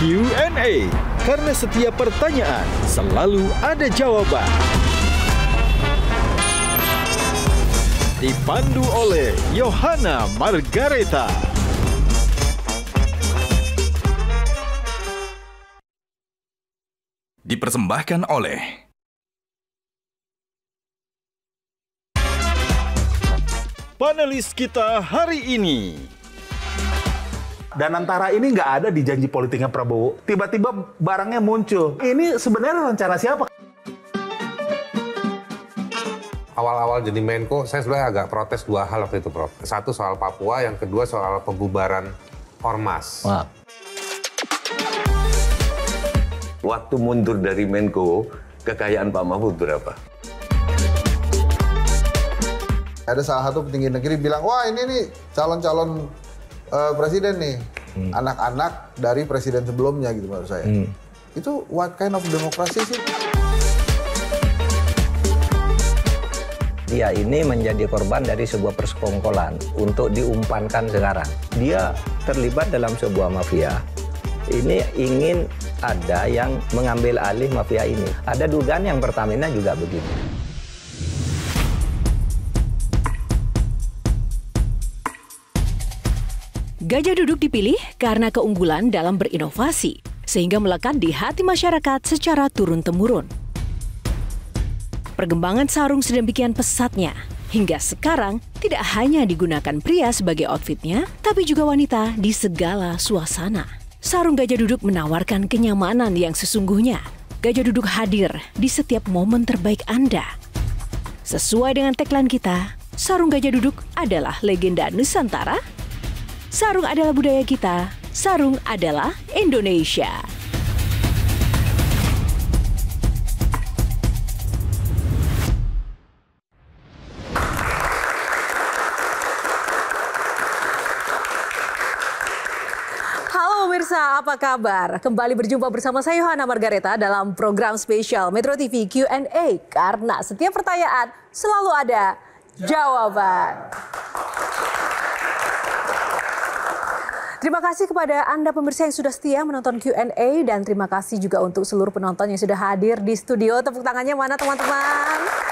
Q&A. Karena setiap pertanyaan selalu ada jawaban. Dipandu oleh Yohana Margareta. Dipersembahkan oleh Panelis kita hari ini. Dan antara ini nggak ada di janji politiknya Prabowo. Tiba-tiba barangnya muncul. Ini sebenarnya rencana siapa? Awal-awal jadi Menko, saya sebenarnya agak protes dua hal waktu itu, Prof. Satu soal Papua, yang kedua soal pembubaran Ormas. Wah. Waktu mundur dari Menko, kekayaan Pak Mahfud berapa? Ada salah satu petinggi negeri bilang, wah ini nih calon-calon presiden nih. Anak-anak dari presiden sebelumnya gitu menurut saya. Itu what kind of demokrasi sih? Dia ini menjadi korban dari sebuah persekongkolan untuk diumpankan sekarang. Dia terlibat dalam sebuah mafia. Ini ingin ada yang mengambil alih mafia ini. Ada dugaan yang Pertamina juga begitu. Gajah Duduk dipilih karena keunggulan dalam berinovasi, sehingga melekat di hati masyarakat secara turun-temurun. Perkembangan sarung sedemikian pesatnya, hingga sekarang tidak hanya digunakan pria sebagai outfitnya, tapi juga wanita di segala suasana. Sarung Gajah Duduk menawarkan kenyamanan yang sesungguhnya. Gajah Duduk hadir di setiap momen terbaik Anda. Sesuai dengan tagline kita, sarung Gajah Duduk adalah legenda Nusantara. Sarung adalah budaya kita, sarung adalah Indonesia. Halo pemirsa, apa kabar? Kembali berjumpa bersama saya Yohana Margareta dalam program spesial Metro TV Q&A. Karena setiap pertanyaan selalu ada jawaban. Terima kasih kepada Anda pemirsa yang sudah setia menonton Q&A. Dan terima kasih juga untuk seluruh penonton yang sudah hadir di studio. Tepuk tangannya mana teman-teman?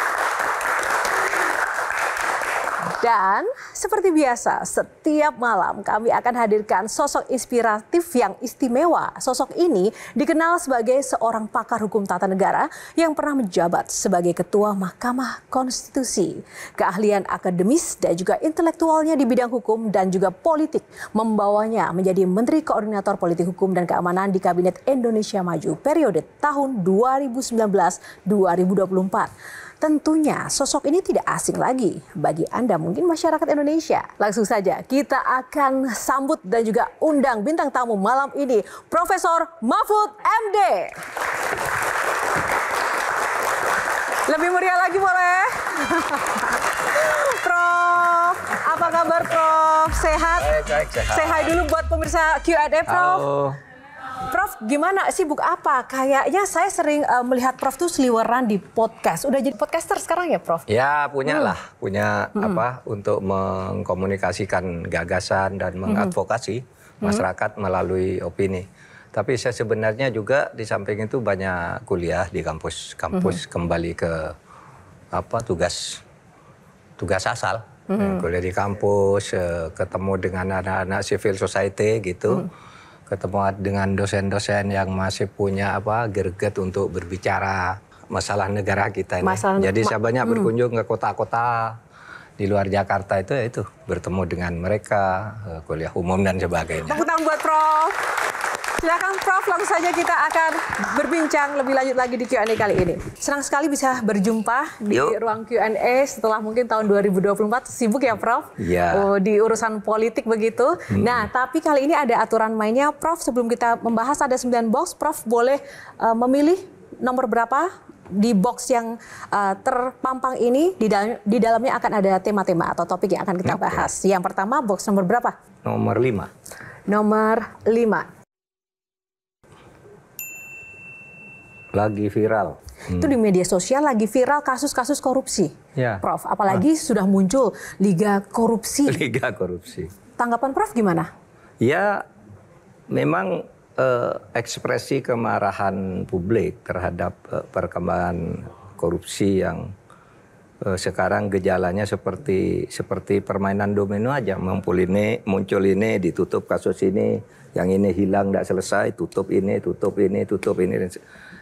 Dan seperti biasa, setiap malam kami akan hadirkan sosok inspiratif yang istimewa. Sosok ini dikenal sebagai seorang pakar hukum tata negara yang pernah menjabat sebagai Ketua Mahkamah Konstitusi. Keahlian akademis dan juga intelektualnya di bidang hukum dan juga politik membawanya menjadi Menteri Koordinator Politik Hukum dan Keamanan di Kabinet Indonesia Maju periode tahun 2019-2024. Tentunya sosok ini tidak asing lagi bagi Anda mungkin masyarakat Indonesia. Langsung saja kita akan sambut dan juga undang bintang tamu malam ini, Profesor Mahfud MD. Lebih meriah lagi boleh? Prof, apa kabar Prof? Sehat? Baik, sehat. Say hi dulu buat pemirsa Q&A Prof. Halo. Prof, gimana sibuk apa? Kayaknya saya sering melihat Prof tuh seliweran di podcast. Udah jadi podcaster sekarang ya, Prof? Ya, punya apa untuk mengkomunikasikan gagasan dan mengadvokasi masyarakat melalui opini. Tapi saya sebenarnya juga di samping itu banyak kuliah di kampus kembali ke tugas asal. Kuliah di kampus, ketemu dengan anak-anak civil society gitu. Ketemu dengan dosen-dosen yang masih punya greget untuk berbicara masalah negara kita ini. Jadi saya banyak berkunjung ke kota-kota di luar Jakarta itu bertemu dengan mereka, kuliah umum dan sebagainya. Tepuk tangan buat Prof. Silakan Prof, langsung saja kita akan berbincang lebih lanjut lagi di Q&A kali ini. Senang sekali bisa berjumpa di ruang Q&A setelah mungkin tahun 2024. Sibuk ya Prof? Iya. Di urusan politik begitu. Nah, tapi kali ini ada aturan mainnya Prof. Sebelum kita membahas ada 9 box, Prof boleh memilih nomor berapa di box yang terpampang ini. Di dalamnya akan ada tema-tema atau topik yang akan kita bahas. Yang pertama box nomor berapa? Nomor 5. Nomor 5. Lagi viral. Itu di media sosial lagi viral kasus-kasus korupsi, ya. Prof. Apalagi sudah muncul Liga Korupsi. Liga Korupsi. Tanggapan Prof gimana? Ya, memang ekspresi kemarahan publik terhadap perkembangan korupsi yang sekarang gejalanya seperti permainan domino aja, muncul ini, ditutup kasus ini, yang ini hilang tidak selesai, tutup ini,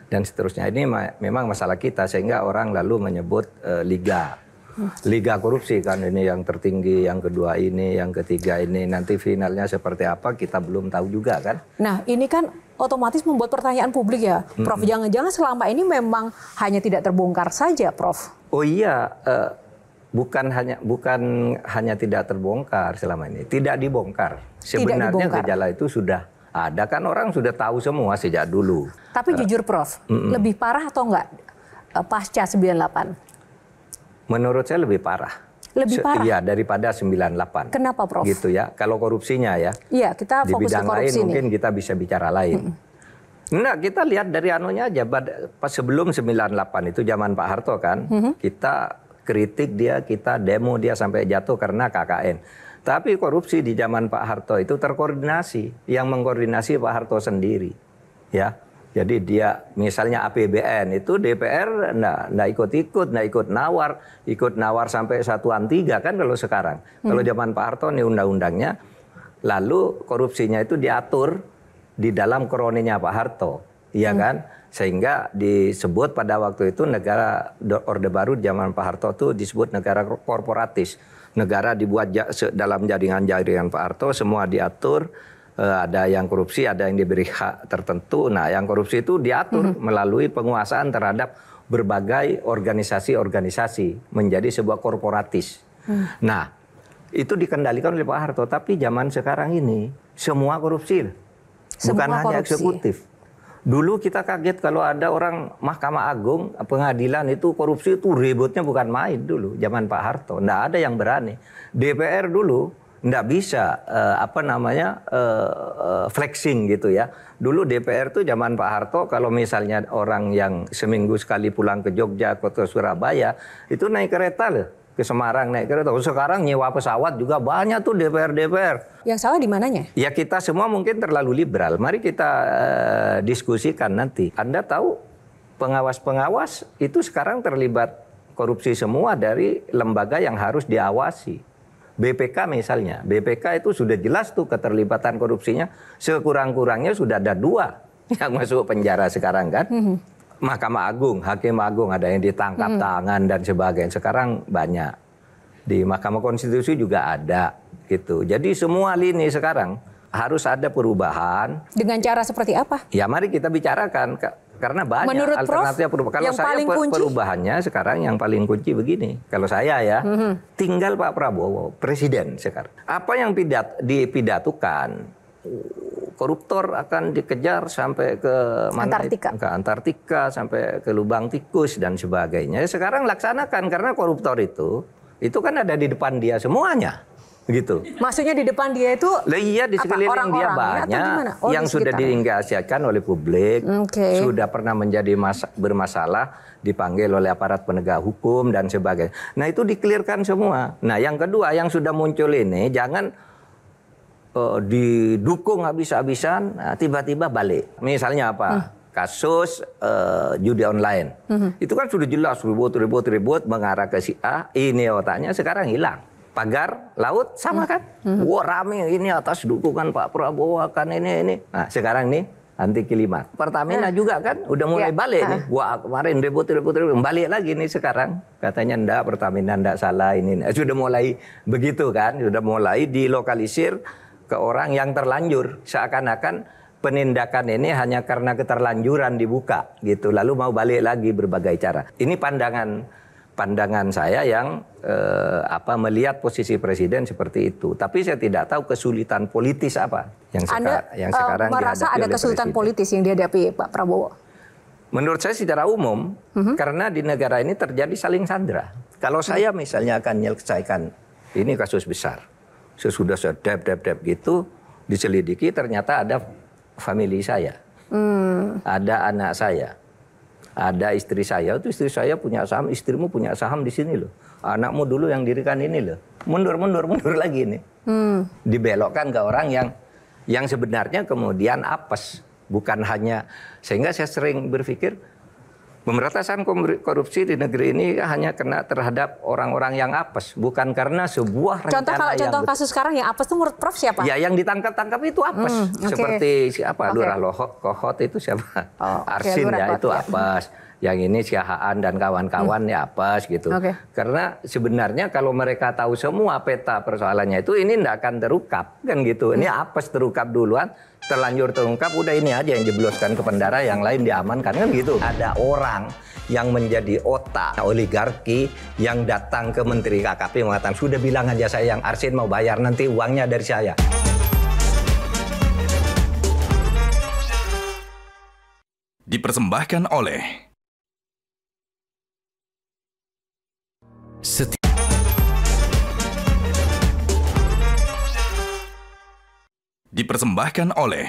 dan seterusnya. Ini memang masalah kita, sehingga orang lalu menyebut liga korupsi kan, ini yang tertinggi, yang kedua ini, yang ketiga ini, nanti finalnya seperti apa kita belum tahu juga kan. Nah ini kan otomatis membuat pertanyaan publik ya, Prof. Jangan-jangan selama ini memang hanya tidak terbongkar saja, Prof. Oh iya, bukan hanya tidak terbongkar selama ini, tidak dibongkar. Sebenarnya gejala itu sudah ada kan, orang sudah tahu semua sejak dulu. Tapi jujur Prof, lebih parah atau enggak pasca 98? Menurut saya lebih parah. Lebih parah? Iya, daripada 98. Kenapa Prof? Gitu ya, kalau korupsinya ya. Iya, kita fokus ke korupsi. Di bidang lain mungkin kita bisa bicara lain. Nah, kita lihat dari anunya aja, pas sebelum 98 itu zaman Pak Harto kan, kita kritik dia, kita demo dia sampai jatuh karena KKN. Tapi korupsi di zaman Pak Harto itu terkoordinasi, yang mengkoordinasi Pak Harto sendiri, ya. Jadi dia misalnya APBN itu DPR nggak ikut nawar sampai 1/3 kan kalau sekarang. Kalau zaman Pak Harto nih undang-undangnya, lalu korupsinya itu diatur di dalam kroninya Pak Harto, iya kan? Sehingga disebut pada waktu itu negara Orde Baru zaman Pak Harto itu disebut negara korporatis. Negara dibuat dalam jaringan-jaringan Pak Harto, semua diatur, ada yang korupsi, ada yang diberi hak tertentu. Nah, yang korupsi itu diatur melalui penguasaan terhadap berbagai organisasi-organisasi menjadi sebuah korporatis. Nah, itu dikendalikan oleh Pak Harto, tapi zaman sekarang ini semua korupsi. Bukan hanya eksekutif. Dulu kita kaget kalau ada orang Mahkamah Agung, pengadilan itu korupsi itu ributnya bukan main dulu. Zaman Pak Harto, nggak ada yang berani. DPR dulu nggak bisa flexing gitu ya. Dulu DPR tuh zaman Pak Harto kalau misalnya orang yang seminggu sekali pulang ke Jogja atau ke Surabaya itu naik kereta loh. Ke Semarang naik kereta. Sekarang nyewa pesawat juga banyak tuh DPR. Yang salah di mananya? Ya kita semua mungkin terlalu liberal. Mari kita diskusikan nanti. Anda tahu pengawas-pengawas itu sekarang terlibat korupsi semua dari lembaga yang harus diawasi. BPK misalnya. BPK itu sudah jelas tuh keterlibatan korupsinya. Sekurang-kurangnya sudah ada 2 yang masuk penjara sekarang kan. Mahkamah Agung, Hakim Agung ada yang ditangkap tangan dan sebagainya. Sekarang banyak. Di Mahkamah Konstitusi juga ada gitu. Jadi semua lini sekarang harus ada perubahan. Dengan cara seperti apa? Ya mari kita bicarakan karena banyak menurut alternatif Prof, perubahan. Kalau saya perubahannya sekarang yang paling kunci begini. Kalau saya ya, tinggal Pak Prabowo presiden sekarang. Apa yang dipidatukan? Koruptor akan dikejar sampai ke mana? Ke Antartika, sampai ke lubang tikus dan sebagainya. Sekarang laksanakan karena koruptor itu kan ada di depan dia semuanya, gitu. Maksudnya di depan dia itu? Iya, di sekeliling dia banyak yang sudah diinisiasikan oleh publik, sudah pernah menjadi bermasalah, dipanggil oleh aparat penegak hukum dan sebagainya. Nah itu dikelirkan semua. Nah yang kedua yang sudah muncul ini jangan didukung habis-habisan, tiba-tiba balik. Misalnya apa? Kasus judi online. Itu kan sudah jelas ribut mengarah ke si A. Ini otaknya sekarang hilang. Pagar laut sama kan? Wah rame ini atas dukungan Pak Prabowo akan ini. Nah sekarang nih anti kilimat. Pertamina juga kan udah mulai balik nih. Wah kemarin ribut balik lagi nih sekarang. Katanya enggak, Pertamina enggak salah ini. Sudah mulai begitu kan? Sudah mulai dilokalisir ke orang yang terlanjur, seakan-akan penindakan ini hanya karena keterlanjuran dibuka gitu, lalu mau balik lagi berbagai cara. Ini pandangan saya yang melihat posisi presiden seperti itu. Tapi saya tidak tahu kesulitan politis apa yang sekarang merasa ada kesulitan politis yang dihadapi Pak Prabowo. Menurut saya secara umum, karena di negara ini terjadi saling sandra. Kalau saya misalnya akan menyelesaikan ini kasus besar. Sesudah saya dep gitu, diselidiki ternyata ada famili saya. Ada anak saya. Ada istri saya. Itu istri saya punya saham, istrimu punya saham di sini loh. Anakmu dulu yang dirikan ini loh. Mundur lagi nih. Dibelokkan ke orang yang yang sebenarnya kemudian apes. Bukan hanya, sehingga saya sering berpikir pemberantasan korupsi di negeri ini hanya kena terhadap orang-orang yang apes, bukan karena sebuah rencana Contoh kasus sekarang yang apes itu menurut Prof siapa? Ya, yang ditangkap itu apes. Seperti siapa? Lurah Kohot itu siapa? Arsin ya, itu apes. Yang ini Siahaan dan kawan-kawan ya apes gitu. Karena sebenarnya kalau mereka tahu semua peta persoalannya itu, ini tidak akan terungkap kan gitu. Ini apes terungkap duluan, terlanjur terungkap, udah ini aja yang jebloskan ke pendara, yang lain diamankan kan gitu. Ada orang yang menjadi otak oligarki yang datang ke Menteri KKP mengatakan, sudah bilang aja saya yang Arsin mau bayar, nanti uangnya dari saya. Dipersembahkan oleh Dipersembahkan oleh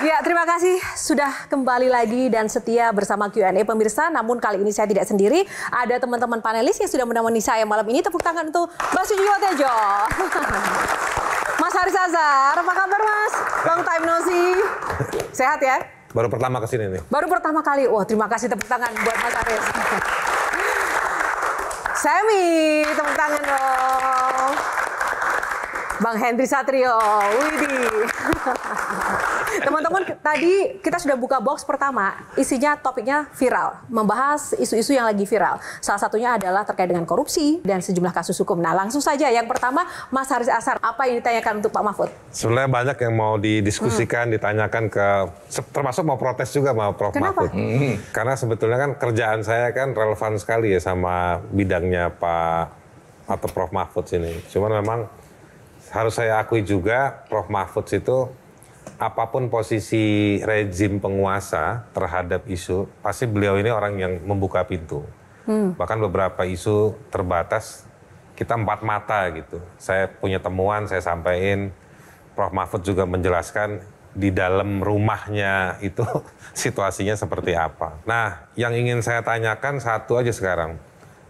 Ya, terima kasih sudah kembali lagi dan setia bersama Q&A pemirsa. Namun kali ini saya tidak sendiri, ada teman-teman panelis yang sudah menemani saya malam ini. Tepuk tangan untuk Mbak Sujiwo Tejo. Mas Haris Azhar, apa kabar Mas? Long time no see. Sehat ya? Baru pertama kesini nih. Baru pertama kali. Wah, terima kasih, tepuk tangan buat Mas Haris. Semi, tepuk tangan dong. Bang Henry Satrio, widih. Teman-teman, tadi kita sudah buka box pertama, isinya topiknya viral, membahas isu-isu yang lagi viral. Salah satunya adalah terkait dengan korupsi dan sejumlah kasus hukum. Nah, langsung saja yang pertama, Mas Haris Azhar, apa yang ditanyakan untuk Pak Mahfud? Sebenarnya banyak yang mau didiskusikan, ditanyakan termasuk mau protes juga sama Prof. Kenapa? Mahfud. Karena sebetulnya kan kerjaan saya kan relevan sekali ya sama bidangnya atau Prof. Mahfud sini. Cuman memang harus saya akui juga Prof. Mahfud itu apapun posisi rezim penguasa terhadap isu, pasti beliau ini orang yang membuka pintu. Bahkan beberapa isu terbatas, kita empat mata gitu. Saya punya temuan, saya sampaikan, Prof. Mahfud juga menjelaskan di dalam rumahnya itu situasinya seperti apa. Nah, yang ingin saya tanyakan satu aja sekarang.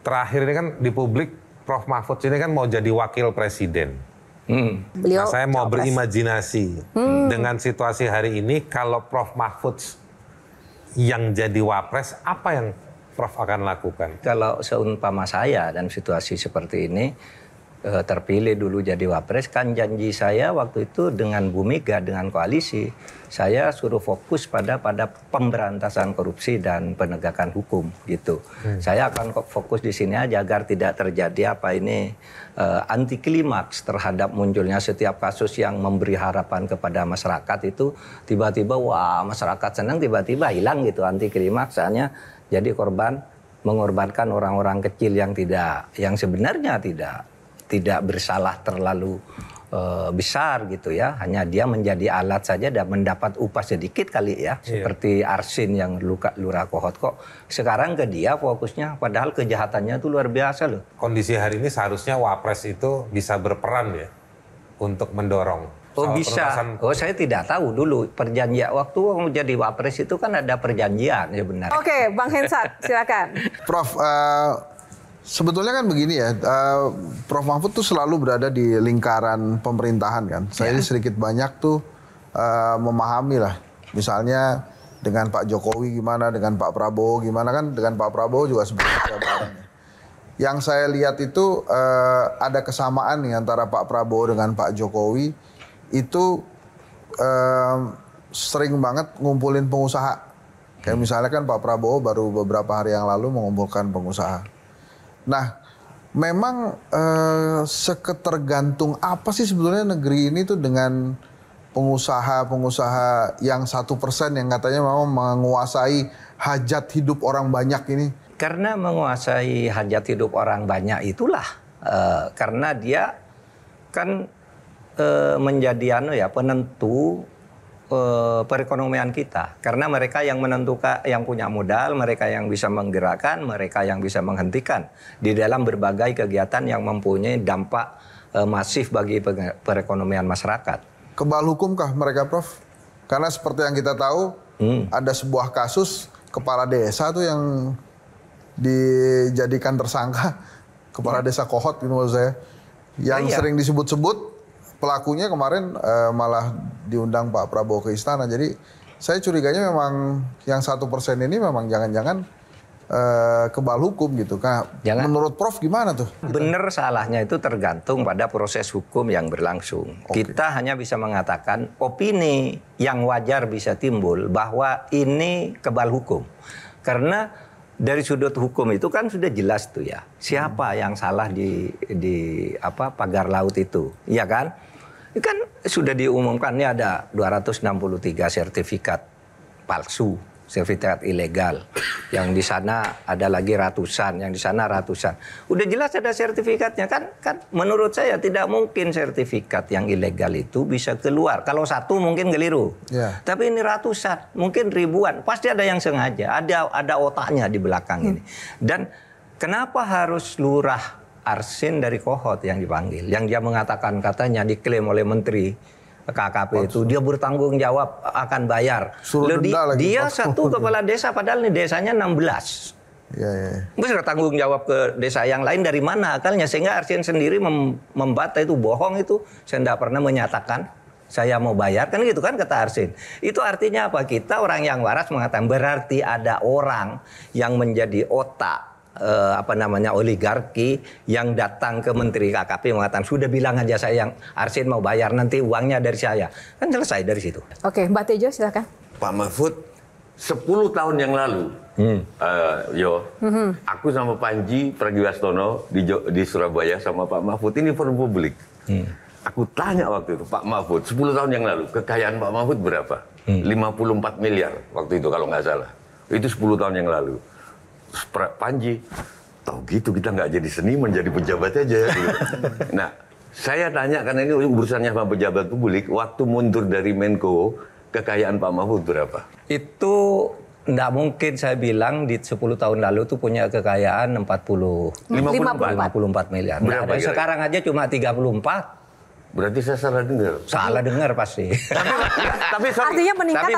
Terakhir ini kan di publik, Prof. Mahfud ini kan mau jadi wakil presiden. Beliau saya mau berimajinasi dengan situasi hari ini, kalau Prof. Mahfud yang jadi wapres, apa yang Prof akan lakukan? Kalau seumpama saya dan situasi seperti ini terpilih dulu jadi wapres, kan janji saya waktu itu dengan Bu Mega, dengan koalisi, saya suruh fokus pada pemberantasan korupsi dan penegakan hukum gitu. Saya akan fokus di sini aja agar tidak terjadi anti klimaks terhadap munculnya setiap kasus yang memberi harapan kepada masyarakat itu tiba-tiba wah masyarakat senang, tiba-tiba hilang gitu anti klimaks, hanya jadi mengorbankan orang-orang kecil yang sebenarnya tidak bersalah terlalu besar gitu ya, hanya dia menjadi alat saja dan mendapat upah sedikit kali ya, seperti Arsin yang Lurah Kohot, kok sekarang ke dia fokusnya, padahal kejahatannya itu luar biasa loh. Kondisi hari ini seharusnya wapres itu bisa berperan ya untuk mendorong. Oh bisa, saya tidak tahu dulu perjanjian waktu mau jadi wapres itu kan ada perjanjian ya benar. Oke, Bang Hensat, silakan. Prof, sebetulnya kan begini ya, Prof. Mahfud tuh selalu berada di lingkaran pemerintahan kan. Saya sedikit banyak tuh memahami lah. Misalnya dengan Pak Jokowi gimana, dengan Pak Prabowo gimana, kan dengan Pak Prabowo juga sebenarnya bareng. Yang saya lihat itu ada kesamaan nih antara Pak Prabowo dengan Pak Jokowi, itu sering banget ngumpulin pengusaha. Kayak misalnya kan Pak Prabowo baru beberapa hari yang lalu mengumpulkan pengusaha. Nah, memang seketergantung apa sih sebetulnya negeri ini tuh dengan pengusaha-pengusaha yang 1% yang katanya memang menguasai hajat hidup orang banyak ini? Karena menguasai hajat hidup orang banyak itulah karena dia kan menjadi penentu perekonomian kita, karena mereka yang menentukan, yang punya modal, mereka yang bisa menggerakkan, mereka yang bisa menghentikan di dalam berbagai kegiatan yang mempunyai dampak masif bagi perekonomian masyarakat. Kebal hukumkah mereka, Prof? Karena seperti yang kita tahu ada sebuah kasus kepala desa tuh yang dijadikan tersangka kepala desa Kohot gitu maksud saya. Yang sering disebut-sebut pelakunya kemarin malah diundang Pak Prabowo ke istana. Jadi saya curiganya memang yang 1% ini memang jangan-jangan kebal hukum gitu. Jangan. Menurut Prof gimana tuh? Bener salahnya itu tergantung pada proses hukum yang berlangsung. Kita hanya bisa mengatakan opini yang wajar bisa timbul bahwa ini kebal hukum. Karena dari sudut hukum itu kan sudah jelas tuh ya. Siapa yang salah di pagar laut itu, ya kan? Ini kan sudah diumumkan ini ada 263 sertifikat palsu. Sertifikat ilegal, yang di sana ada lagi ratusan, yang di sana ratusan. Udah jelas ada sertifikatnya kan menurut saya tidak mungkin sertifikat yang ilegal itu bisa keluar. Kalau satu mungkin keliru, tapi ini ratusan, mungkin ribuan, pasti ada yang sengaja, ada otaknya di belakang ini. Dan kenapa harus lurah Arsin dari Kohot yang dipanggil, yang dia mengatakan katanya diklaim oleh Menteri KKP itu dia bertanggung jawab akan bayar. Dia satu kepala desa padahal ini desanya 16. Bisa tanggung jawab ke desa yang lain dari mana akalnya sehingga Arsin sendiri membantah itu bohong itu. Saya tidak pernah menyatakan saya mau bayar kan gitu kan kata Arsin. Itu artinya apa? Kita orang yang waras mengatakan berarti ada orang yang menjadi otak oligarki yang datang ke Menteri KKP mengatakan sudah bilang aja saya yang Arsin mau bayar nanti uangnya dari saya. Kan selesai dari situ. Oke, Mbak Tejo silakan. Pak Mahfud 10 tahun yang lalu, aku sama Panji Pragiwaksono di Surabaya sama Pak Mahfud ini forum publik. Aku tanya waktu itu Pak Mahfud 10 tahun yang lalu kekayaan Pak Mahfud berapa? 54 miliar waktu itu kalau nggak salah. Itu 10 tahun yang lalu. Panji, tahu gitu kita nggak jadi seniman, jadi pejabat aja. Gitu. Nah, saya tanya karena ini urusannya sama pejabat publik, waktu mundur dari Menko, kekayaan Pak Mahfud berapa? Itu nggak mungkin saya bilang di 10 tahun lalu itu punya kekayaan 54 miliar. Berapa nah, sekarang aja cuma 34. Berarti saya salah dengar. Salah dengar pasti. tapi artinya meningkat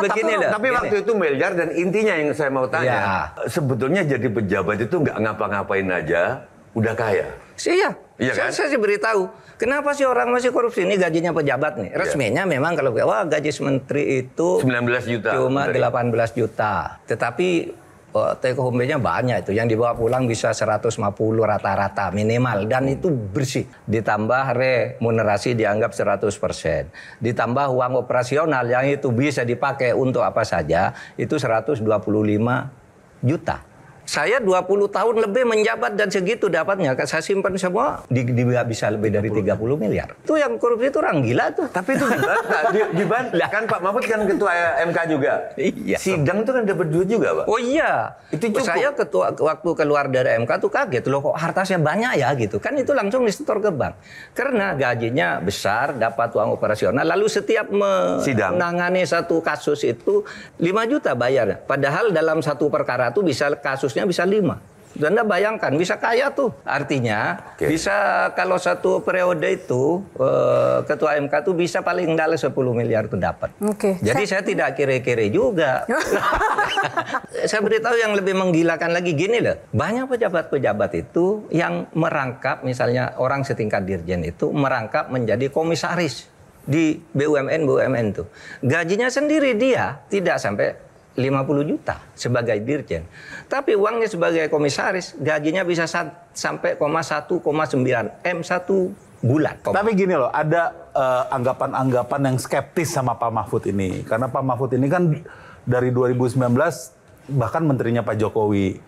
tapi waktu itu miliar dan intinya yang saya mau tanya, sebetulnya jadi pejabat itu nggak ngapa-ngapain aja udah kaya. Iya. Iya kan? Saya sih beritahu. Kenapa sih orang masih korupsi? Ini gajinya pejabat nih. Resminya memang kalau gaji menteri itu 19 juta. Cuma 18 juta. Tetapi take home pay-nya banyak itu. Yang dibawa pulang bisa 150 rata-rata minimal. Dan itu bersih. Ditambah remunerasi dianggap 100%. Ditambah uang operasional yang itu bisa dipakai untuk apa saja. Itu 125 juta. Saya 20 tahun lebih menjabat dan segitu dapatnya. Saya simpan semua bisa lebih dari 30 miliar. Itu yang korupsi itu orang gila tuh. Tapi itu dibantah. Kan Pak Mahfud kan ketua MK juga. Iya. Sidang itu kan dapat duit juga, Pak. Oh iya. Itu cukup. Saya waktu keluar dari MK tuh kaget. Loh kok hartanya banyak ya gitu. Kan itu langsung disetor ke bank. Karena gajinya besar, dapat uang operasional. Lalu setiap menangani satu kasus itu 5 juta bayar. Padahal dalam satu perkara itu bisa kasusnya bisa 5. Dan Anda bayangkan bisa kaya tuh. Artinya bisa kalau satu periode itu ketua MK tuh bisa paling enggak 10 miliar tuh dapat. Jadi saya tidak kere-kere juga. Saya beritahu yang lebih menggilakan lagi gini loh. Banyak pejabat-pejabat itu yang merangkap misalnya orang setingkat dirjen itu merangkap menjadi komisaris di BUMN tuh. Gajinya sendiri dia tidak sampai 50 juta sebagai dirjen. Tapi uangnya sebagai komisaris, gajinya bisa sampai 1,9 M satu bulan. Tapi gini loh, ada anggapan-anggapan yang skeptis sama Pak Mahfud ini. Karena Pak Mahfud ini kan dari 2019 bahkan menterinya Pak Jokowi.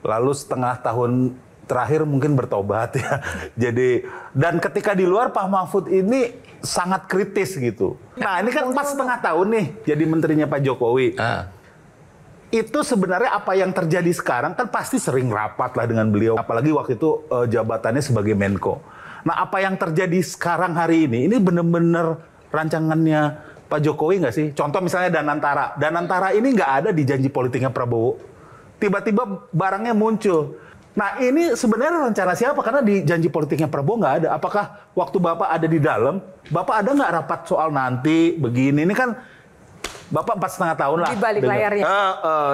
Lalu setengah tahun terakhir mungkin bertobat ya. Jadi, dan ketika di luar Pak Mahfud ini sangat kritis gitu. Nah ini kan pas setengah tahun nih jadi menterinya Pak Jokowi. Itu sebenarnya apa yang terjadi sekarang kan pasti sering rapat lah dengan beliau. Apalagi waktu itu jabatannya sebagai Menko. Nah apa yang terjadi sekarang hari ini benar-benar rancangannya Pak Jokowi nggak sih? Contoh misalnya Danantara. Danantara ini nggak ada di janji politiknya Prabowo. Tiba-tiba barangnya muncul. Nah ini sebenarnya rencana siapa? Karena di janji politiknya Prabowo nggak ada. Apakah waktu Bapak ada di dalam, Bapak ada nggak rapat soal nanti begini? Ini kan Bapak 4,5 tahun lah. Di balik layarnya.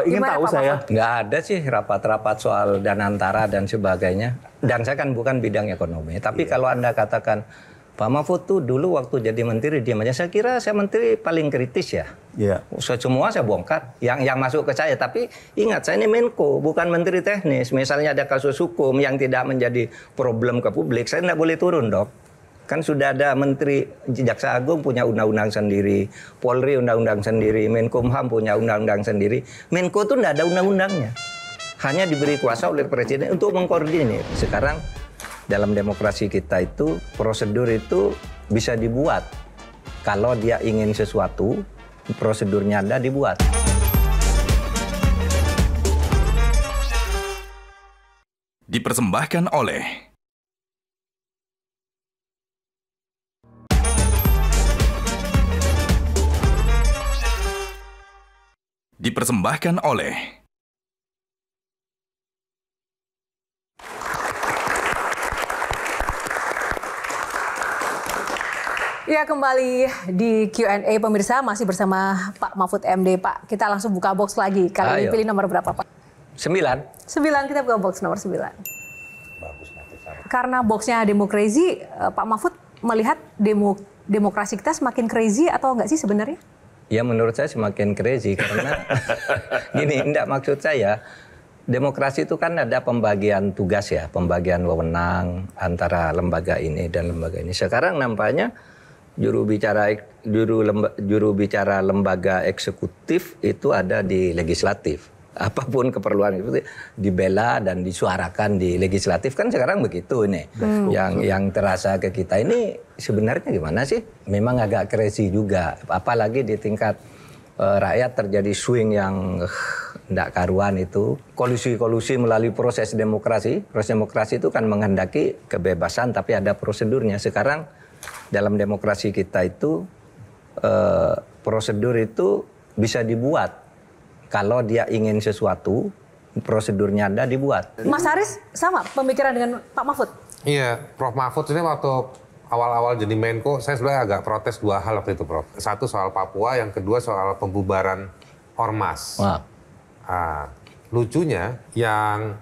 Ingin Gimana, tahu Pak saya. Nggak ada sih rapat-rapat soal danantara dan sebagainya. Dan saya kan bukan bidang ekonomi. Tapi kalau Anda katakan, Pak Mahfud tuh dulu waktu jadi menteri diam aja. Saya kira saya menteri paling kritis ya. Iya. Semua saya bongkar. Yang masuk ke saya. Tapi ingat, saya ini Menko, bukan menteri teknis. Misalnya ada kasus hukum yang tidak menjadi problem ke publik, saya nggak boleh turun dong. Kan sudah ada Menteri Jaksa Agung punya undang-undang sendiri, Polri undang-undang sendiri, Menkumham punya undang-undang sendiri. Menko itu tidak ada undang-undangnya. Hanya diberi kuasa oleh Presiden untuk mengkoordinir. Sekarang dalam demokrasi kita itu, prosedur itu bisa dibuat. Kalau dia ingin sesuatu, prosedurnya ada dibuat. Dipersembahkan oleh Ya, kembali di Q&A pemirsa, masih bersama Pak Mahfud MD. Pak, kita langsung buka box lagi. Kali ini pilih nomor berapa, Pak? 9. 9, kita buka box nomor 9. Karena boxnya demo crazy, Pak Mahfud melihat demokrasi kita semakin crazy atau enggak sih sebenarnya? Ya menurut saya semakin crazy karena gini, enggak, maksud saya demokrasi itu kan ada pembagian tugas ya, pembagian wewenang antara lembaga ini dan lembaga ini. Sekarang nampaknya juru bicara lembaga eksekutif itu ada di legislatif. Apapun keperluan itu dibela dan disuarakan di legislatif, kan sekarang begitu ini. Yang terasa ke kita ini sebenarnya gimana sih? Memang agak crazy juga, apalagi di tingkat rakyat terjadi swing yang tidak karuan itu. Kolusi melalui proses demokrasi. Proses demokrasi itu kan menghendaki kebebasan tapi ada prosedurnya. Sekarang dalam demokrasi kita itu prosedur itu bisa dibuat. Kalau dia ingin sesuatu, prosedurnya ada dibuat. Mas Haris sama pemikiran dengan Pak Mahfud? Iya, Prof Mahfud ini waktu awal-awal jadi Menko, saya sebenarnya agak protes 2 hal waktu itu, Prof. Satu soal Papua, yang kedua soal pembubaran Ormas. Wah. Lucunya, yang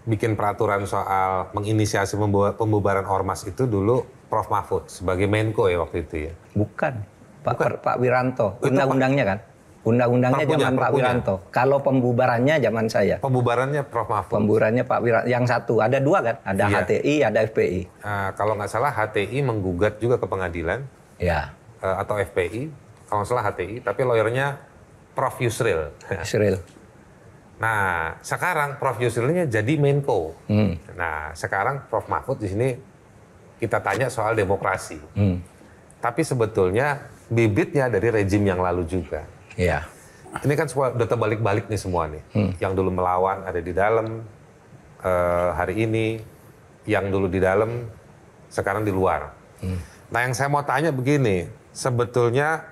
bikin peraturan soal menginisiasi pembubaran Ormas itu dulu Prof Mahfud sebagai Menko ya waktu itu ya. Bukan. Pak Wiranto, undang-undangnya kan? Undang-undangnya zaman Pak Wiranto. Kalau pembubarannya zaman saya. Pembubarannya Prof Mahfud. Pembubarannya Pak Wiranto. Yang satu, ada 2 kan? Ada HTI, ada FPI. Kalau nggak salah HTI menggugat juga ke pengadilan. Ya. Atau FPI. Kalau nggak salah HTI. Tapi lawyernya Prof Yusril. Yusril. Nah, sekarang Prof Yusrilnya jadi Menko. Nah, sekarang Prof Mahfud di sini kita tanya soal demokrasi. Tapi sebetulnya bibitnya dari rejim yang lalu juga. Iya. Ini kan udah terbalik-balik nih semua nih. Yang dulu melawan ada di dalam hari ini, yang dulu di dalam sekarang di luar. Nah, yang saya mau tanya begini, sebetulnya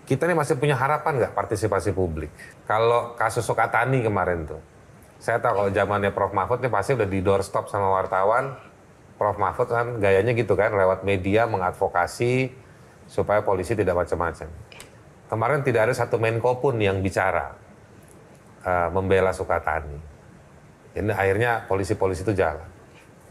kita ini masih punya harapan nggak partisipasi publik? Kalau kasus Sukatani kemarin tuh, saya tahu kalau zamannya Prof Mahfud ini pasti udah di doorstop sama wartawan. Prof Mahfud kan gayanya gitu kan, lewat media mengadvokasi supaya polisi tidak macam-macam. Kemarin tidak ada satu Menko pun yang bicara membela Sukatani. Ini akhirnya polisi-polisi itu jalan.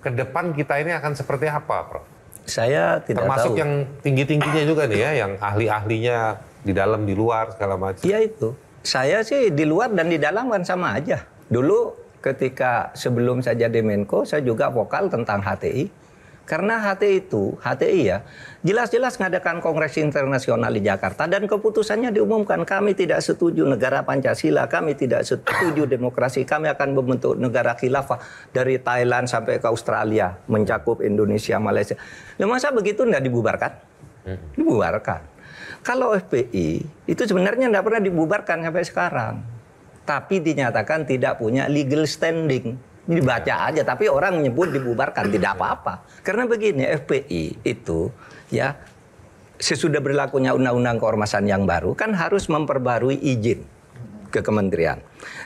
Ke depan kita ini akan seperti apa, Prof? Saya tidak termasuk tahu. yang tinggi-tingginya juga nih ya, yang ahli-ahlinya di dalam, di luar, segala macam. Iya itu. Saya sih di luar dan di dalam kan sama aja. Dulu ketika sebelum saya jadi Menko, saya juga vokal tentang HTI. Karena HTI ya, jelas-jelas mengadakan Kongres Internasional di Jakarta dan keputusannya diumumkan, kami tidak setuju negara Pancasila, kami tidak setuju demokrasi, kami akan membentuk negara khilafah dari Thailand sampai ke Australia, mencakup Indonesia, Malaysia. Nah, masa begitu tidak dibubarkan? Dibubarkan. Kalau FPI itu sebenarnya tidak pernah dibubarkan sampai sekarang, tapi dinyatakan tidak punya legal standing. Dibaca aja, tapi orang menyebut dibubarkan, tidak apa-apa. Karena begini, FPI itu ya sesudah berlakunya undang-undang keormasan yang baru kan harus memperbarui izin. ke kementerian.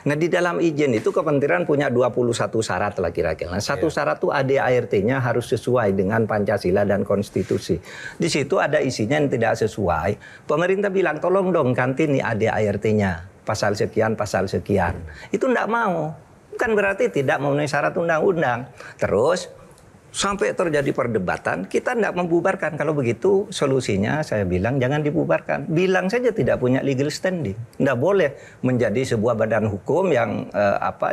Nah di dalam izin itu kementerian punya 21 syarat lah kira-kira. Nah, satu syarat tuh ADART-nya harus sesuai dengan Pancasila dan konstitusi. Di situ ada isinya yang tidak sesuai. Pemerintah bilang tolong dong ganti nih ADART-nya. Pasal sekian, pasal sekian. Itu enggak mau. Bukan berarti tidak memenuhi syarat undang-undang. Terus sampai terjadi perdebatan, kita tidak membubarkan. Kalau begitu solusinya saya bilang jangan dibubarkan. Bilang saja tidak punya legal standing. Tidak boleh menjadi sebuah badan hukum yang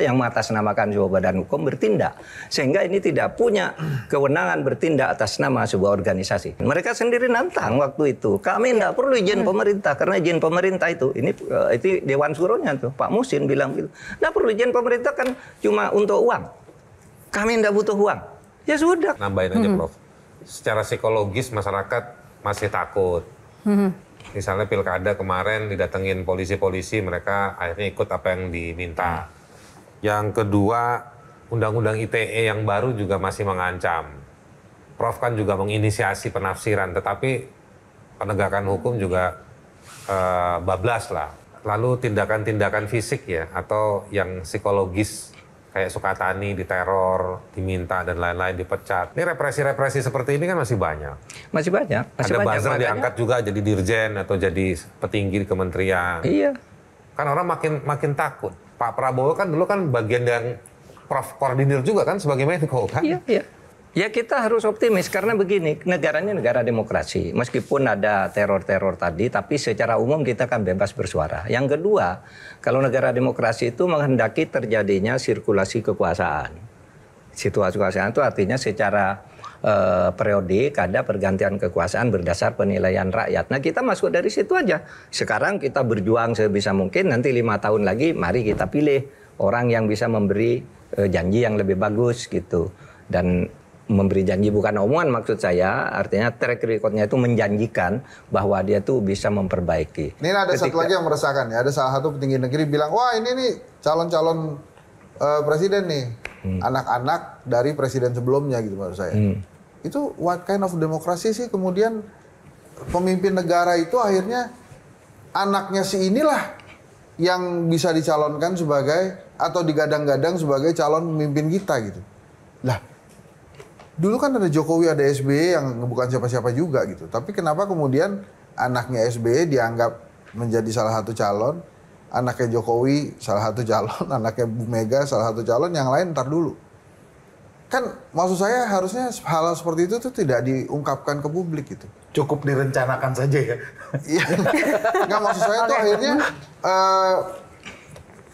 yang mengatasnamakan sebuah badan hukum bertindak. Sehingga ini tidak punya kewenangan bertindak atas nama sebuah organisasi. Mereka sendiri nantang waktu itu. Kami tidak perlu izin pemerintah karena izin pemerintah itu Dewan Suruhnya tuh Pak Muhsin bilang gitu. Tidak perlu izin pemerintah kan cuma untuk uang. Kami tidak butuh uang. Ya sudah. Nambahin aja Prof. Secara psikologis masyarakat masih takut. Misalnya pilkada kemarin didatengin polisi-polisi, mereka akhirnya ikut apa yang diminta. Yang kedua, undang-undang ITE yang baru juga masih mengancam. Prof kan juga menginisiasi penafsiran, tetapi penegakan hukum juga bablas lah. Lalu tindakan-tindakan fisik ya, atau yang psikologis, kayak Sukatani diteror, diminta dan lain-lain dipecat. Ini represi-represi seperti ini kan masih banyak. Masih banyak. Ada buzzer diangkat juga jadi dirjen atau jadi petinggi di kementerian. Iya. Kan orang makin takut. Pak Prabowo kan dulu kan bagian yang Prof koordinir juga kan sebagai Menko kan. Iya, iya. Ya kita harus optimis karena begini, negaranya negara demokrasi. Meskipun ada teror-teror tadi, tapi secara umum kita kan bebas bersuara. Yang kedua, kalau negara demokrasi itu menghendaki terjadinya sirkulasi kekuasaan. Situasi kekuasaan itu artinya secara periodik ada pergantian kekuasaan berdasar penilaian rakyat. Nah kita masuk dari situ aja. Sekarang kita berjuang sebisa mungkin, nanti 5 tahun lagi mari kita pilih orang yang bisa memberi janji yang lebih bagus gitu. Dan memberi janji bukan omongan maksud saya, artinya track record-nya itu menjanjikan bahwa dia tuh bisa memperbaiki. Ini ada satu lagi yang meresahkan ya, ada salah satu petinggi negeri bilang, wah ini nih calon-calon presiden nih, anak-anak dari presiden sebelumnya gitu menurut saya. Itu what kind of demokrasi sih kemudian pemimpin negara itu akhirnya anaknya si inilah yang bisa dicalonkan sebagai atau digadang-gadang sebagai calon pemimpin kita gitu. Lah, dulu kan ada Jokowi, ada SBY yang bukan siapa-siapa juga gitu. Tapi kenapa kemudian anaknya SBY dianggap menjadi salah satu calon, anaknya Jokowi salah satu calon, anaknya Bu Mega salah satu calon, yang lain ntar dulu. Kan maksud saya harusnya hal seperti itu tuh tidak diungkapkan ke publik gitu. Cukup direncanakan saja ya. Iya. Nggak, maksud saya tuh akhirnya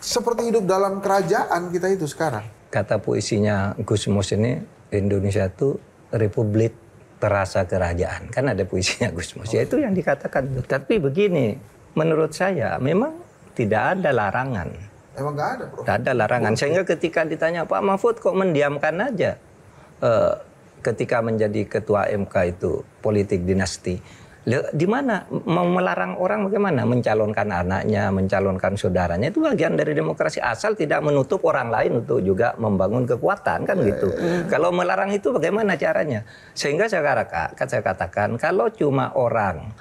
seperti hidup dalam kerajaan kita itu sekarang. Kata puisinya Gus Mus ini, Indonesia itu republik terasa kerajaan. Kan ada puisinya Gus Mus. Ya itu yang dikatakan. Tapi begini, menurut saya memang tidak ada larangan. Emang nggak ada, Bro? Tidak ada larangan. Sehingga ketika ditanya Pak Mahfud kok mendiamkan aja ketika menjadi ketua MK itu politik dinasti. Di mana mau melarang orang bagaimana? Mencalonkan anaknya, mencalonkan saudaranya, itu bagian dari demokrasi, asal tidak menutup orang lain untuk juga membangun kekuatan kan gitu. Kalau melarang itu bagaimana caranya? Sehingga saya katakan kalau cuma orang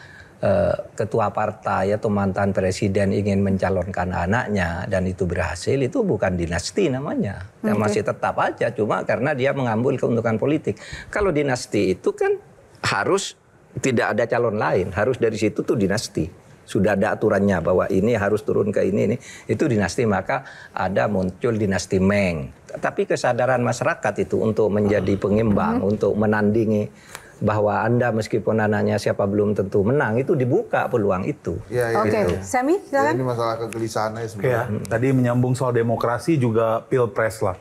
ketua partai atau mantan presiden ingin mencalonkan anaknya dan itu berhasil, itu bukan dinasti namanya. Yang masih tetap aja, cuma karena dia mengambil keuntungan politik. Kalau dinasti itu kan harus tidak ada calon lain, harus dari situ tuh dinasti. Sudah ada aturannya bahwa ini harus turun ke ini, itu dinasti, maka ada muncul dinasti Meng. Tapi kesadaran masyarakat itu untuk menjadi pengimbang, untuk menandingi bahwa Anda meskipun anaknya siapa belum tentu menang, itu dibuka peluang itu. Ya, Oke, gitu. Semi, silakan. Ini masalah kegelisahannya sebenarnya. Ya, tadi menyambung soal demokrasi juga pilpres lah.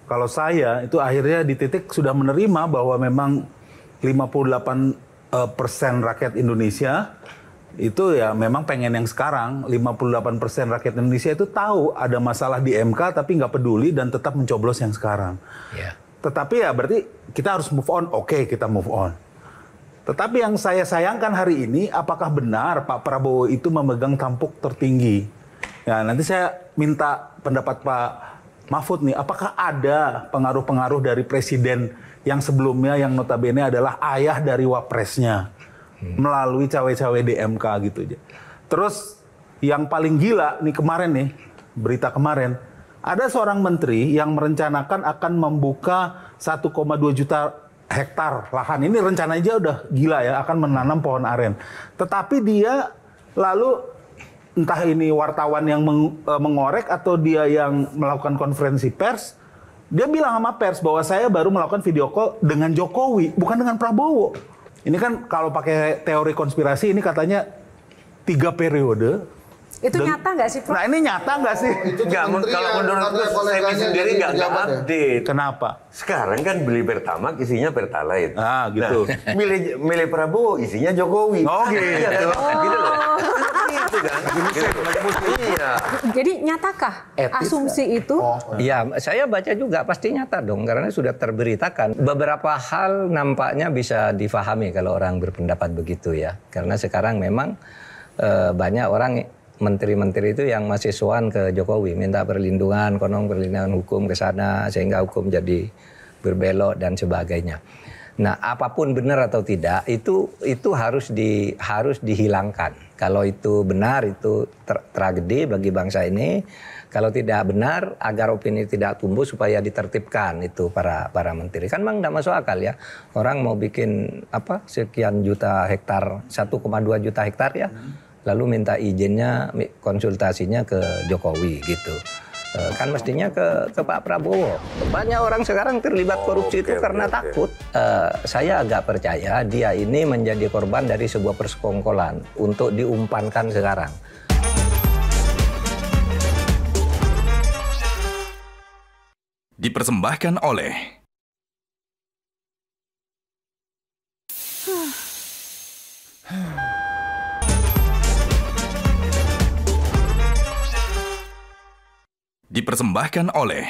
Kalau saya itu akhirnya di titik sudah menerima bahwa memang 58% rakyat Indonesia itu ya memang pengen yang sekarang. 58% rakyat Indonesia itu tahu ada masalah di MK tapi nggak peduli dan tetap mencoblos yang sekarang. Yeah. Tetapi ya berarti kita harus move on. Oke, kita move on. Tetapi yang saya sayangkan hari ini, apakah benar Pak Prabowo itu memegang tampuk tertinggi? Ya, nanti saya minta pendapat Pak Mahfud nih, apakah ada pengaruh-pengaruh dari presiden yang sebelumnya yang notabene adalah ayah dari wapresnya melalui cawe-cawe di MK gitu aja. Terus Yang paling gila nih kemarin nih, berita kemarin, ada seorang menteri yang merencanakan akan membuka 1,2 juta hektar lahan. Ini rencananya aja udah gila ya, akan menanam pohon aren. Tetapi dia lalu entah ini wartawan yang mengorek atau dia yang melakukan konferensi pers, dia bilang sama pers bahwa saya baru melakukan video call dengan Jokowi, bukan dengan Prabowo. Ini kan kalau pakai teori konspirasi ini katanya 3 periode. Itu nyata nggak sih, Prof? Nah ini nyata nggak sih? Nggak, kalau menurutku saya sendiri nggak update. Kenapa? Sekarang kan beli Pertamax isinya Pertalite. Ah gitu. Nah, milih Prabowo isinya Jokowi. Oh gitu. Gitu loh. Gitu kan. Iya. Jadi nyatakah asumsi itu? Iya, saya baca juga pasti nyata dong karena sudah terberitakan. Beberapa hal nampaknya bisa difahami kalau orang berpendapat begitu ya. Karena sekarang memang banyak orang menteri-menteri itu yang masih sowan ke Jokowi, minta perlindungan, konon perlindungan hukum ke sana sehingga hukum jadi berbelok dan sebagainya. Nah, apapun benar atau tidak itu harus dihilangkan. Kalau itu benar itu tragedi bagi bangsa ini. Kalau tidak benar agar opini tidak tumbuh supaya ditertibkan itu para menteri. Kan memang tidak masuk akal ya. Orang mau bikin sekian juta hektar, 1,2 juta hektar ya. Lalu minta izinnya, konsultasinya ke Jokowi gitu. Kan mestinya ke Pak Prabowo. Banyak orang sekarang terlibat korupsi itu karena takut. Saya agak percaya dia ini menjadi korban dari sebuah persekongkolan untuk diumpankan sekarang. Dipersembahkan oleh Dipersembahkan oleh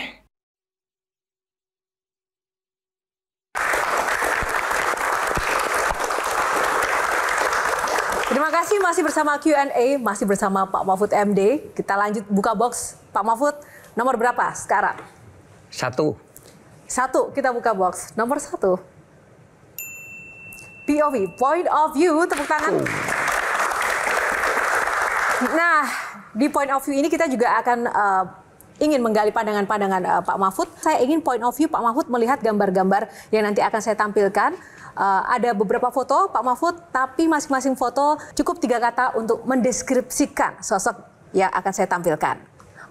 Terima kasih masih bersama Q&A, masih bersama Pak Mahfud MD. Kita lanjut buka box. Pak Mahfud, nomor berapa sekarang? 1. Kita buka box. Nomor 1. POV, point of view, tepuk tangan. Nah, di point of view ini kita juga akan ingin menggali pandangan-pandangan Pak Mahfud. Saya ingin point of view Pak Mahfud melihat gambar-gambar yang nanti akan saya tampilkan. Ada beberapa foto Pak Mahfud, tapi masing-masing foto cukup 3 kata untuk mendeskripsikan sosok yang akan saya tampilkan.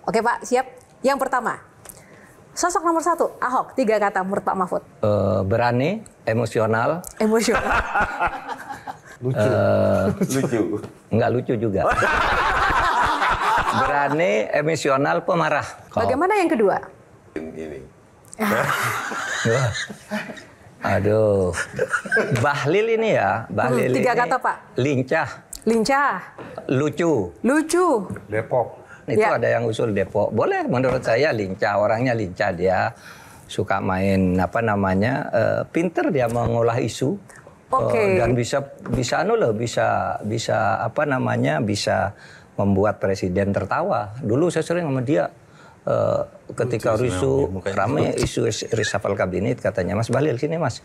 Oke Pak, siap? Yang pertama, sosok nomor 1, Ahok, 3 kata menurut Pak Mahfud. Berani, emosional. Lucu. Enggak lucu juga. Berani, emosional, pemarah. Bagaimana yang kedua? Ini. Aduh. Bahlil ini ya. Bahlil 3 ini kata Pak. Lincah. Lucu. Depok. Itu ada yang usul Depok. Boleh menurut saya lincah. Orangnya lincah. Dia suka main pinter dia mengolah isu. Dan bisa membuat presiden tertawa. Dulu saya sering sama dia ketika rame isu reshuffle kabinet, katanya, Mas Bahlil sini Mas,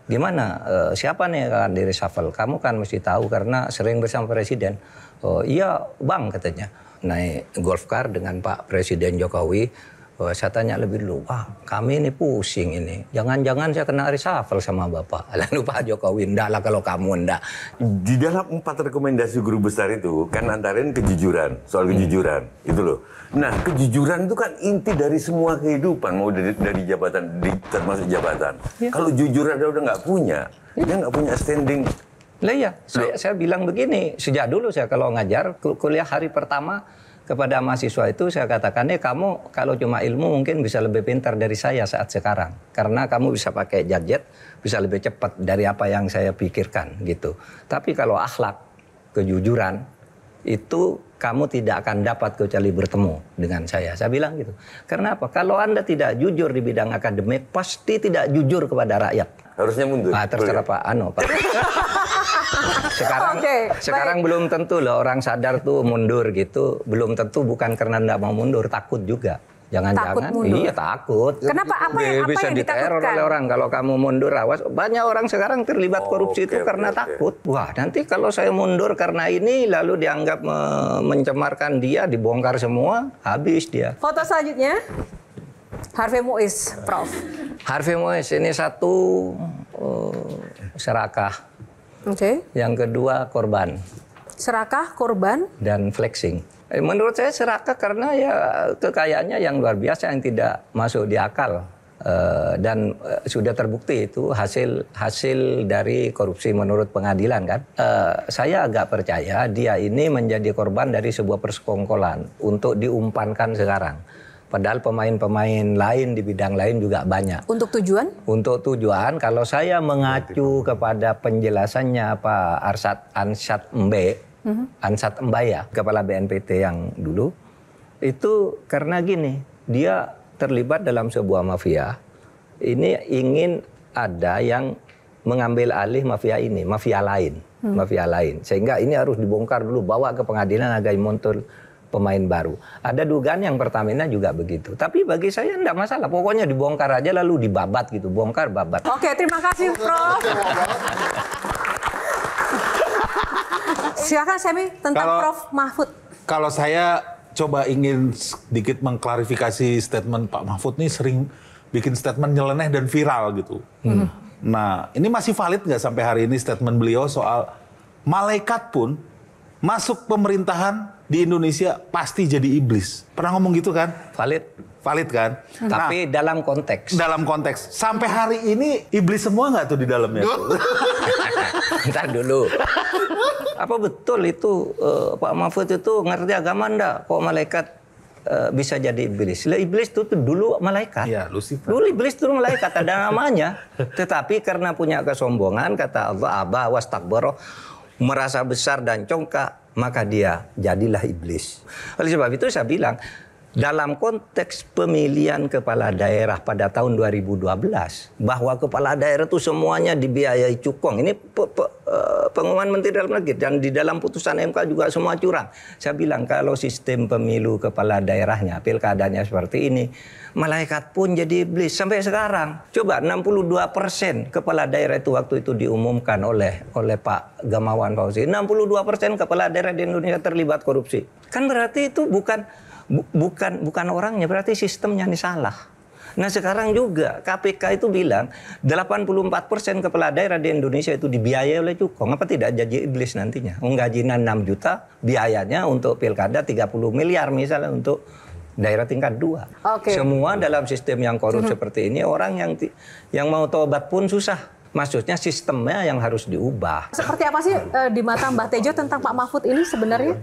gimana siapa nih yang di reshuffle? Kamu kan mesti tahu karena sering bersama presiden. Oh iya Bang, katanya, naik golf car dengan Pak Presiden Jokowi. Saya tanya lebih dulu, kami ini pusing ini. Jangan-jangan saya kena reshuffle sama Bapak. Lalu Pak Jokowi, enggak lah kalau kamu enggak. Di dalam 4 rekomendasi guru besar itu kan antarin kejujuran, soal kejujuran, itu loh. Nah, kejujuran itu kan inti dari semua kehidupan, mau dari jabatan, termasuk jabatan. Ya. Kalau jujur udah nggak punya, dia nggak punya standing. Lah ya, saya bilang begini, sejak dulu saya kalau ngajar, kuliah hari pertama, kepada mahasiswa itu saya katakan, kamu kalau cuma ilmu mungkin bisa lebih pintar dari saya saat sekarang. Karena kamu bisa pakai gadget, bisa lebih cepat dari apa yang saya pikirkan gitu. Tapi kalau akhlak, kejujuran, itu kamu tidak akan dapat kecuali bertemu dengan saya. Saya bilang gitu. Karena apa? Kalau Anda tidak jujur di bidang akademik, pasti tidak jujur kepada rakyat. Harusnya mundur. Terserah Pak Pak. Sekarang belum tentu loh orang sadar tuh mundur gitu. Belum tentu, bukan karena nggak mau mundur, takut juga. Jangan-jangan mundur. iya takut. Kenapa? Apa yang bisa diteror ditakutkan? oleh orang kalau kamu mundur, awas. Banyak orang sekarang terlibat korupsi itu karena takut. Wah, nanti kalau saya mundur karena ini lalu dianggap mencemarkan dia, dibongkar semua, habis dia. Foto selanjutnya, Harvey Muiz, Prof. Harvey Muiz ini satu serakah. Oke. Yang kedua korban Serakah, korban. dan flexing. Menurut saya serakah karena ya kekayaannya yang luar biasa yang tidak masuk di akal. Dan sudah terbukti itu hasil dari korupsi menurut pengadilan kan. Saya agak percaya dia ini menjadi korban dari sebuah persekongkolan untuk diumpankan sekarang. Padahal pemain-pemain lain di bidang lain juga banyak. Untuk tujuan? Untuk tujuan, kalau saya mengacu kepada penjelasannya Pak Ansat Mbaya, Kepala BNPT yang dulu, itu karena gini, dia terlibat dalam sebuah mafia. Ini ingin ada yang mengambil alih mafia ini, mafia lain. Sehingga ini harus dibongkar dulu, bawa ke pengadilan agar muncul pemain baru. Ada dugaan yang Pertamina juga begitu. Tapi bagi saya enggak masalah, pokoknya dibongkar aja lalu dibabat gitu, bongkar babat. Oke, terima kasih Prof. Silakan Semi tentang Prof Mahfud. Kalau saya coba ingin sedikit mengklarifikasi statement Pak Mahfud nih sering bikin statement nyeleneh dan viral gitu. Nah, ini masih valid nggak sampai hari ini statement beliau soal malaikat pun masuk pemerintahan di Indonesia pasti jadi iblis. Pernah ngomong gitu kan? Valid kan? Tapi dalam konteks. Dalam konteks. Sampai hari ini iblis semua nggak tuh di dalamnya? Ntar dulu. Apa betul itu Pak Mahfud itu ngerti agama enggak? Kok malaikat bisa jadi iblis? Lah iblis itu dulu malaikat. Iya, Lucifer. Dulu iblis itu malaikat, ada namanya. Tetapi karena punya kesombongan, kata Allah, aba wastakbara, merasa besar dan congkak, maka dia jadilah iblis. Oleh sebab itu saya bilang, dalam konteks pemilihan kepala daerah pada tahun 2012, bahwa kepala daerah itu semuanya dibiayai cukong. Ini pengumuman Menteri Dalam Negeri dan di dalam putusan MK juga semua curang. Saya bilang kalau sistem pemilu kepala daerahnya, pilkadanya seperti ini, malaikat pun jadi iblis sampai sekarang. Coba 62% kepala daerah itu waktu itu diumumkan oleh Pak Gamawan Fauzi. 62% kepala daerah di Indonesia terlibat korupsi. Kan berarti itu bukan orangnya, berarti sistemnya ini salah. Nah sekarang juga KPK itu bilang 84% kepala daerah di Indonesia itu dibiayai oleh cukong. Apa tidak jadi iblis nantinya? Gajinya 6 juta, biayanya untuk pilkada 30 miliar misalnya untuk daerah tingkat 2. Oke. Semua dalam sistem yang korup seperti ini, orang yang mau tobat pun susah. Maksudnya sistemnya yang harus diubah. Seperti apa sih di mata Mbah Tejo tentang Pak Mahfud ini sebenarnya?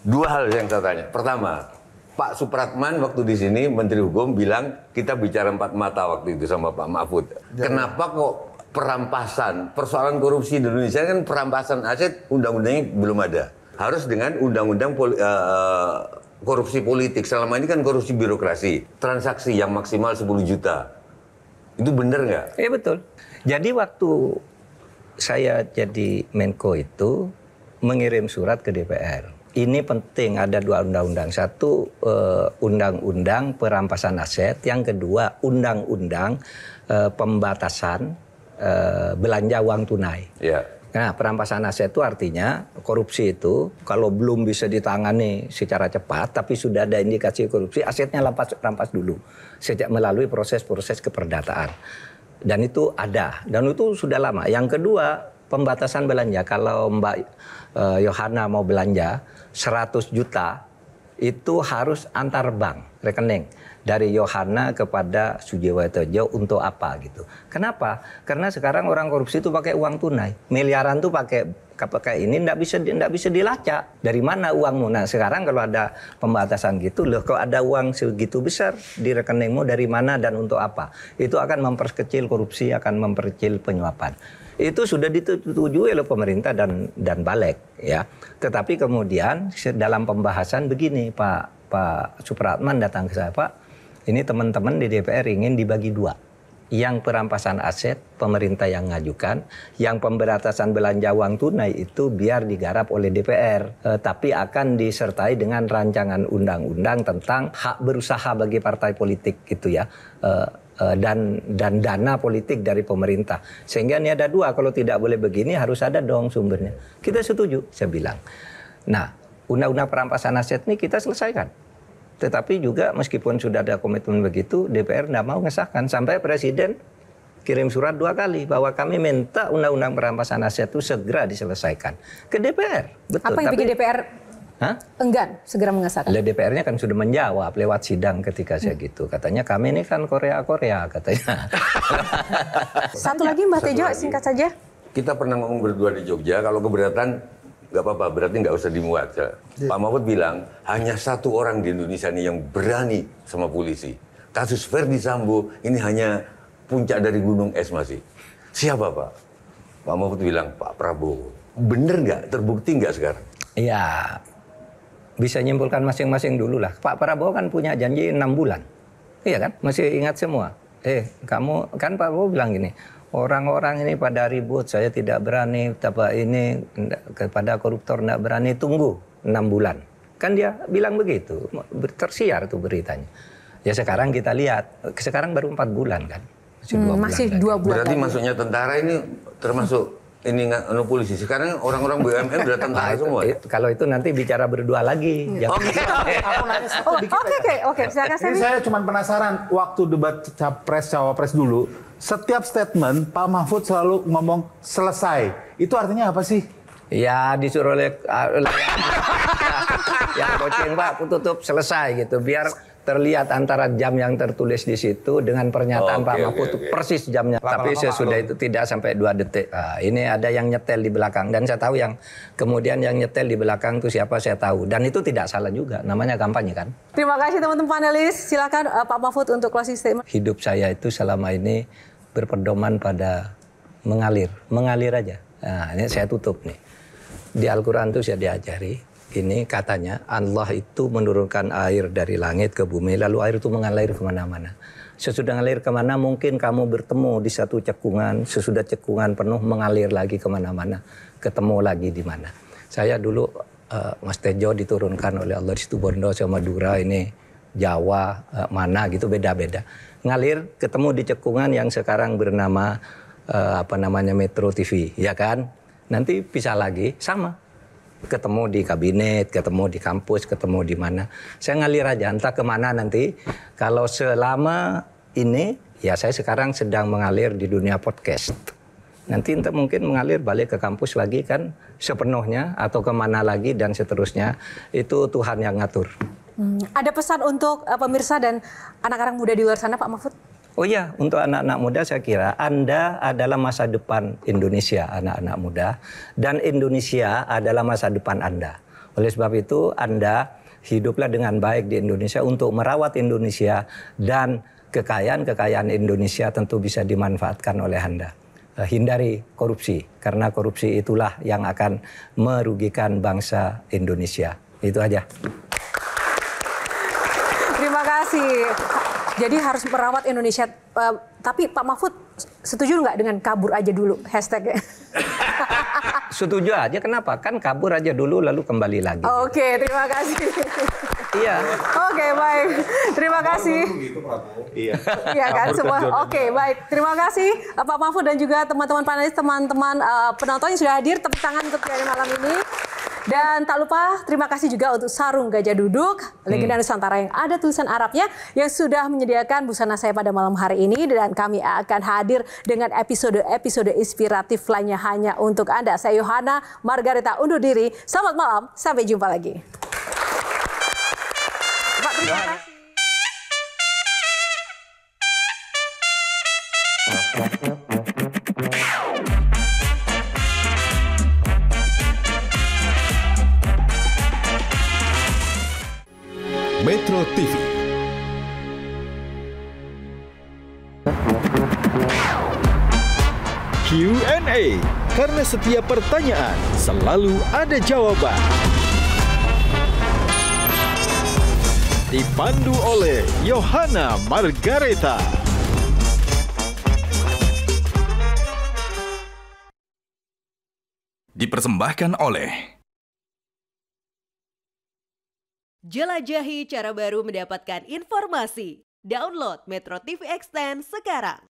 Dua hal yang saya tanya. Pertama, Pak Supratman waktu di sini Menteri Hukum bilang kita bicara empat mata waktu itu sama Pak Mahfud. Kenapa kok perampasan, persoalan korupsi di Indonesia kan perampasan aset undang-undangnya belum ada. Harus dengan undang-undang korupsi politik. Selama ini kan korupsi birokrasi, transaksi yang maksimal 10 juta. Itu benar nggak? Iya betul. Jadi waktu saya jadi Menko itu mengirim surat ke DPR. Ini penting, ada dua undang-undang. Satu, undang-undang perampasan aset. Yang kedua, undang-undang pembatasan belanja uang tunai. Ya. Nah, perampasan aset itu artinya korupsi itu kalau belum bisa ditangani secara cepat, tapi sudah ada indikasi korupsi, asetnya rampas dulu. Sejak melalui proses-proses keperdataan. Dan itu ada, dan itu sudah lama. Yang kedua, pembatasan belanja. Kalau Mbak Yohana mau belanja 100 juta, itu harus antar bank, rekening. Dari Yohana kepada Sujiwotejo untuk apa gitu. Kenapa? Karena sekarang orang korupsi itu pakai uang tunai. Miliaran tuh pakai ini nggak bisa dilacak. Dari mana uangmu? Nah sekarang kalau ada pembatasan gitu, loh kok ada uang segitu besar di rekeningmu dari mana dan untuk apa? Itu akan memperkecil korupsi, akan memperkecil penyuapan. Itu sudah disetujui oleh pemerintah dan Balik ya. Tetapi kemudian dalam pembahasan begini Pak Supratman datang ke saya, Pak, ini teman-teman di DPR ingin dibagi dua. Yang perampasan aset, pemerintah yang ngajukan. Yang pemberantasan belanja uang tunai itu biar digarap oleh DPR. Tapi akan disertai dengan rancangan undang-undang tentang hak berusaha bagi partai politik gitu ya. Dan dana politik dari pemerintah. Sehingga ini ada dua, kalau tidak boleh begini harus ada dong sumbernya. Kita setuju, saya bilang. Nah, undang-undang perampasan aset ini kita selesaikan. Tetapi juga meskipun sudah ada komitmen begitu, DPR tidak mau ngesahkan. Sampai Presiden kirim surat 2 kali bahwa kami minta undang-undang perampasan aset itu segera diselesaikan ke DPR. Betul. Apa yang bikin DPR enggan segera mengesahkan? DPR-nya kan sudah menjawab lewat sidang ketika saya gitu. Katanya kami ini kan Korea katanya. Satu lagi Mbak Tejo, singkat saja. Kita pernah ngomong berdua di Jogja, kalau keberatan nggak apa-apa, berarti nggak usah dimuat. Pak Mahfud bilang, hanya satu orang di Indonesia ini yang berani sama polisi. Kasus Verdi Sambo ini hanya puncak dari gunung es masih. Siapa Pak? Pak Mahfud bilang, Pak Prabowo. Bener nggak? Terbukti nggak sekarang? Iya, bisa nyimpulkan masing-masing dulu lah. Pak Prabowo kan punya janji 6 bulan. Iya kan? Masih ingat semua. Kamu, kan Pak Prabowo bilang gini, orang-orang ini pada ribut, saya tidak berani, ini kepada koruptor tidak berani, tunggu 6 bulan. Kan dia bilang begitu, tersiar tuh beritanya. Ya sekarang kita lihat, sekarang baru 4 bulan kan. Masih 2 bulan. Berarti masuknya tentara ini termasuk ini nggak polisi. Sekarang orang-orang BUMN udah tentara semua. Kalau itu nanti bicara berdua lagi. Oke. Silakan Ini saya cuma penasaran, waktu debat Capres-Cawapres dulu, setiap statement Pak Mahfud selalu ngomong selesai. Itu artinya apa sih? Ya disuruh oleh yang coaching Pak tutup selesai gitu. Biar terlihat antara jam yang tertulis di situ dengan pernyataan Pak Mahfud persis jamnya. Tapi sesudah itu tidak sampai 2 detik. Ini ada yang nyetel di belakang dan saya tahu yang kemudian yang nyetel di belakang itu siapa saya tahu. Dan itu tidak salah juga, namanya kampanye kan. Terima kasih teman-teman panelis. Silakan Pak Mahfud untuk closing statement. Hidup saya itu selama ini berpedoman pada mengalir aja. Nah, ini saya tutup nih. Di Al-Quran itu saya diajari, ini katanya Allah itu menurunkan air dari langit ke bumi, lalu air itu mengalir kemana-mana. Sesudah mengalir kemana mungkin kamu bertemu di satu cekungan, sesudah cekungan penuh mengalir lagi kemana-mana, ketemu lagi di mana. Saya dulu Mas Tejo diturunkan oleh Allah di Situbondo sama Madura, ini Jawa, mana gitu beda-beda. Ngalir ketemu di cekungan yang sekarang bernama Metro TV, ya kan? Nanti pisah lagi sama. Ketemu di kabinet, ketemu di kampus, ketemu di mana. Saya ngalir aja, entah kemana nanti. Kalau selama ini, ya saya sekarang sedang mengalir di dunia podcast. Nanti entah mungkin mengalir balik ke kampus lagi kan sepenuhnya, atau kemana lagi dan seterusnya. Itu Tuhan yang ngatur. Ada pesan untuk pemirsa dan anak-anak muda di luar sana Pak Mahfud? Oh iya, untuk anak-anak muda saya kira Anda adalah masa depan Indonesia, anak-anak muda. Dan Indonesia adalah masa depan Anda. Oleh sebab itu Anda hiduplah dengan baik di Indonesia untuk merawat Indonesia. Dan kekayaan-kekayaan Indonesia tentu bisa dimanfaatkan oleh Anda. Hindari korupsi, karena korupsi itulah yang akan merugikan bangsa Indonesia. Itu aja. Terima kasih. Jadi harus merawat Indonesia. Tapi Pak Mahfud setuju nggak dengan kabur aja dulu hashtagnya? Setuju aja, kenapa? Kan kabur aja dulu lalu kembali lagi. Oke, terima kasih. Iya. Oke, baik. Terima kasih. Iya kan semua. Oke, baik. Terima kasih Pak Mahfud dan juga teman-teman panelis, teman-teman penonton yang sudah hadir. Tepuk tangan untuk hari malam ini. Dan tak lupa terima kasih juga untuk Sarung Gajah Duduk, legenda Nusantara yang ada tulisan Arabnya, yang sudah menyediakan busana saya pada malam hari ini. Dan kami akan hadir dengan episode-episode inspiratif lainnya hanya untuk Anda. Saya Yohana Margareta undur diri. Selamat malam, sampai jumpa lagi. Pak, terima kasih. Metro TV. Q&A, karena setiap pertanyaan selalu ada jawaban. Dipandu oleh Yohana Margareta. dipersembahkan oleh Jelajahi cara baru mendapatkan informasi. Download Metro TV Extend sekarang.